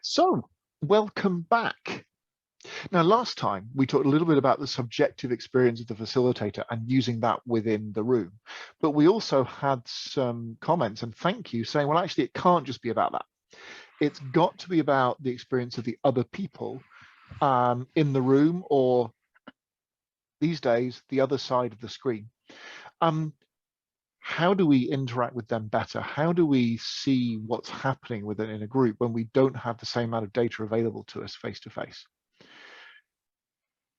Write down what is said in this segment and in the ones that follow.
So, welcome back. Now, last time we talked a little bit about the subjective experience of the facilitator and using that within the room, but we also had some comments and thank you saying, well, actually, it can't just be about that. It's got to be about the experience of the other people in the room, or these days, the other side of the screen. How do we interact with them better? How do we see what's happening within in a group when we don't have the same amount of data available to us face to face?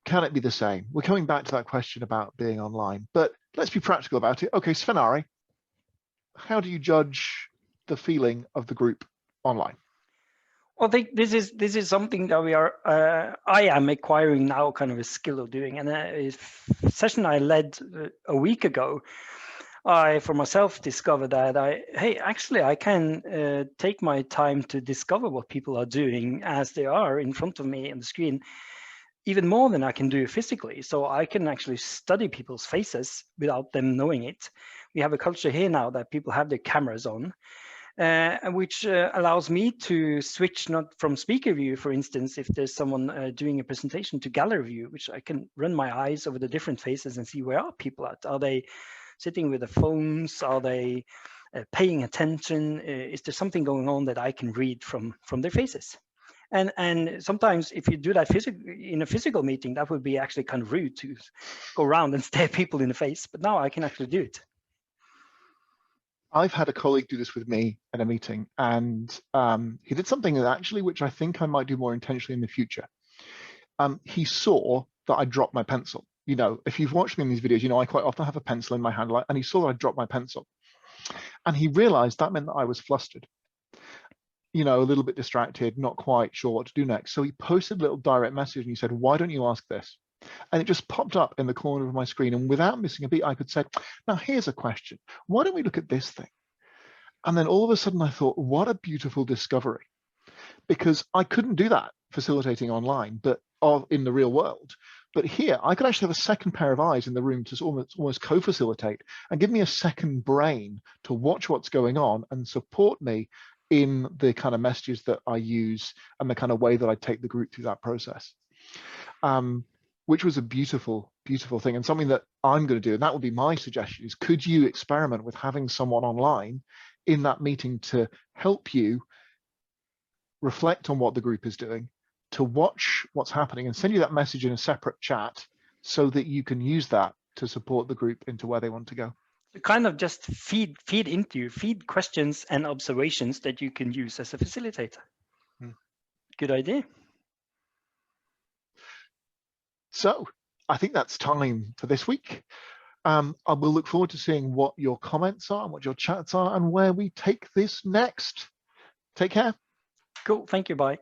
Can it be the same? We're coming back to that question about being online, but let's be practical about it. Okay, Sven-Ari, how do you judge the feeling of the group online? Well, I think this is something that we are. I am acquiring now, kind of a skill of doing. And a session I led a week ago, I for myself discovered that actually I can take my time to discover what people are doing as they are in front of me on the screen, even more than I can do physically. So I can actually study people's faces without them knowing it. We have a culture here now that people have their cameras on, which allows me to switch not from speaker view, for instance, if there's someone doing a presentation, to gallery view, which I can run my eyes over the different faces and see where are people at. Are they sitting with the phones? Are they paying attention? Is there something going on that I can read from their faces? And sometimes if you do that in a physical meeting, that would be actually kind of rude to go around and stare people in the face. But now I can actually do it. I've had a colleague do this with me at a meeting, and he did something that actually, which I think I might do more intentionally in the future. He saw that I dropped my pencil. You know, if you've watched me in these videos, you know, I quite often have a pencil in my hand, and he saw that I dropped my pencil. And he realized that meant that I was flustered, you know, a little bit distracted, not quite sure what to do next. So he posted a little direct message and he said, why don't you ask this? And it just popped up in the corner of my screen. And without missing a beat, I could say, now here's a question. Why don't we look at this thing? And then all of a sudden I thought, what a beautiful discovery. Because I couldn't do that facilitating online, but in the real world. But here, I could actually have a second pair of eyes in the room to almost co-facilitate and give me a second brain to watch what's going on and support me in the kind of messages that I use and the kind of way that I take the group through that process, which was a beautiful, beautiful thing, and something that I'm going to do. And that would be my suggestion is, could you experiment with having someone online in that meeting to help you reflect on what the group is doing, to watch what's happening and send you that message in a separate chat so that you can use that to support the group into where they want to go. So kind of just feed questions and observations that you can use as a facilitator. Good idea. So I think that's time for this week. I will look forward to seeing what your comments are and what your chats are and where we take this next. Take care. Cool. Thank you. Bye.